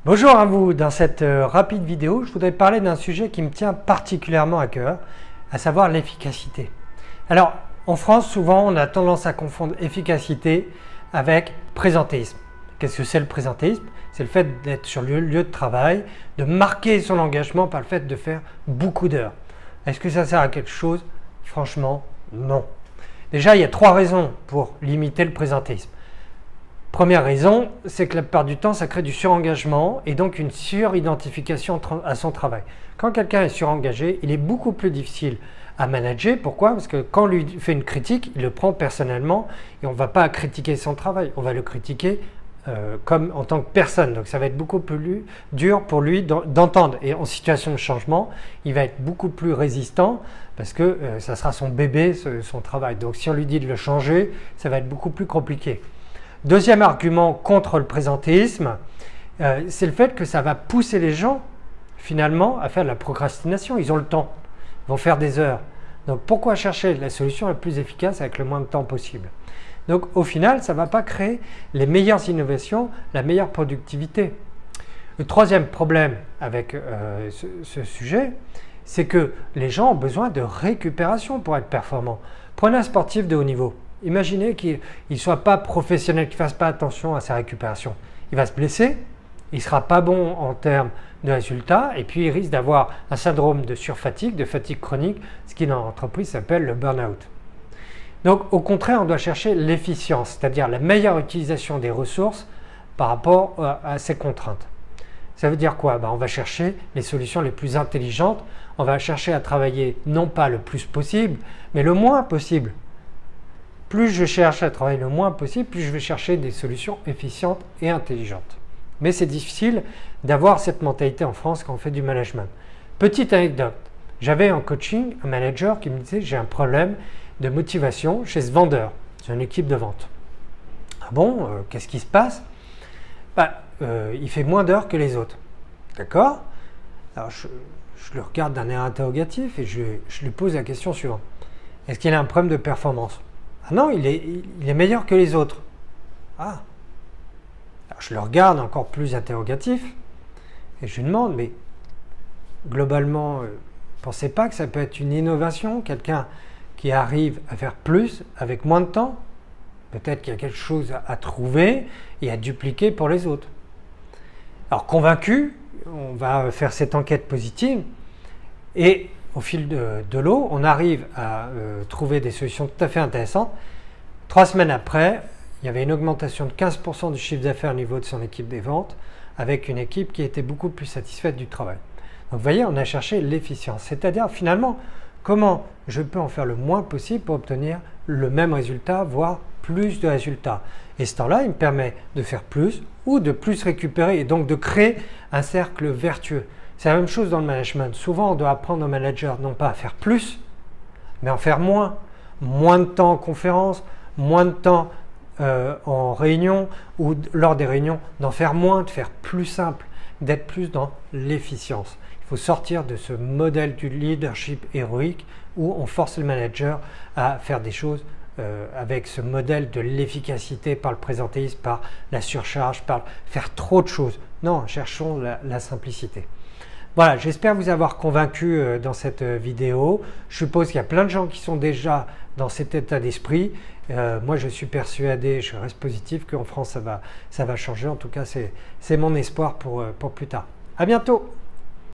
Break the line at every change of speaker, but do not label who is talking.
Bonjour à vous, dans cette rapide vidéo, je voudrais parler d'un sujet qui me tient particulièrement à cœur, à savoir l'efficacité. Alors, en France, souvent, on a tendance à confondre efficacité avec présentéisme. Qu'est-ce que c'est le présentéisme? C'est le fait d'être sur le lieu de travail, de marquer son engagement par le fait de faire beaucoup d'heures. Est-ce que ça sert à quelque chose? Franchement, non. Déjà, il y a 3 raisons pour limiter le présentéisme. Première raison, c'est que la plupart du temps, ça crée du surengagement et donc une suridentification à son travail. Quand quelqu'un est surengagé, il est beaucoup plus difficile à manager. Pourquoi? Parce que quand on lui fait une critique, il le prend personnellement et on ne va pas critiquer son travail, on va le critiquer comme en tant que personne. Donc ça va être beaucoup plus dur pour lui d'entendre. Et en situation de changement, il va être beaucoup plus résistant parce que ça sera son bébé, son travail. Donc si on lui dit de le changer, ça va être beaucoup plus compliqué. Deuxième argument contre le présentéisme, c'est le fait que ça va pousser les gens finalement à faire de la procrastination. Ils ont le temps, ils vont faire des heures. Donc pourquoi chercher la solution la plus efficace avec le moins de temps possible? Donc au final, ça ne va pas créer les meilleures innovations, la meilleure productivité. Le troisième problème avec ce sujet, c'est que les gens ont besoin de récupération pour être performants. Prenez un sportif de haut niveau. Imaginez qu'il ne soit pas professionnel, qu'il ne fasse pas attention à sa récupération. Il va se blesser, il ne sera pas bon en termes de résultats et puis il risque d'avoir un syndrome de surfatigue, de fatigue chronique, ce qui dans l'entreprise s'appelle le burn-out. Donc au contraire, on doit chercher l'efficience, c'est-à-dire la meilleure utilisation des ressources par rapport à ces contraintes. Ça veut dire quoi? On va chercher les solutions les plus intelligentes, on va chercher à travailler non pas le plus possible, mais le moins possible. Plus je cherche à travailler le moins possible, plus je vais chercher des solutions efficientes et intelligentes. Mais c'est difficile d'avoir cette mentalité en France quand on fait du management. Petite anecdote, j'avais en coaching un manager qui me disait « j'ai un problème de motivation chez ce vendeur, c'est une équipe de vente ». Ah bon, qu'est-ce qui se passe? Il fait moins d'heures que les autres. D'accord? Alors je le regarde d'un air interrogatif et je lui pose la question suivante. Est-ce qu'il a un problème de performance? Ah non, il est meilleur que les autres. Ah. Alors je le regarde encore plus interrogatif et je lui demande, mais globalement, pensez pas que ça peut être une innovation, quelqu'un qui arrive à faire plus avec moins de temps? Peut-être qu'il y a quelque chose à trouver et à dupliquer pour les autres. Alors convaincu, on va faire cette enquête positive et au fil de l'eau, on arrive à trouver des solutions tout à fait intéressantes. 3 semaines après, il y avait une augmentation de 15% du chiffre d'affaires au niveau de son équipe des ventes, avec une équipe qui était beaucoup plus satisfaite du travail. Donc vous voyez, on a cherché l'efficience, c'est-à-dire finalement, comment je peux en faire le moins possible pour obtenir le même résultat, voire plus de résultats. Et ce temps-là, il me permet de faire plus ou de plus récupérer et donc de créer un cercle vertueux. C'est la même chose dans le management. Souvent, on doit apprendre aux managers non pas à faire plus, mais à en faire moins. Moins de temps en conférence, moins de temps en réunion ou lors des réunions, d'en faire moins, de faire plus simple, d'être plus dans l'efficience. Il faut sortir de ce modèle du leadership héroïque où on force le manager à faire des choses avec ce modèle de l'efficacité par le présentéisme, par la surcharge, par faire trop de choses. Non, cherchons la simplicité. Voilà, j'espère vous avoir convaincu dans cette vidéo. Je suppose qu'il y a plein de gens qui sont déjà dans cet état d'esprit. Moi, je suis persuadé, je reste positif qu'en France, ça va changer. En tout cas, c'est mon espoir pour plus tard. À bientôt!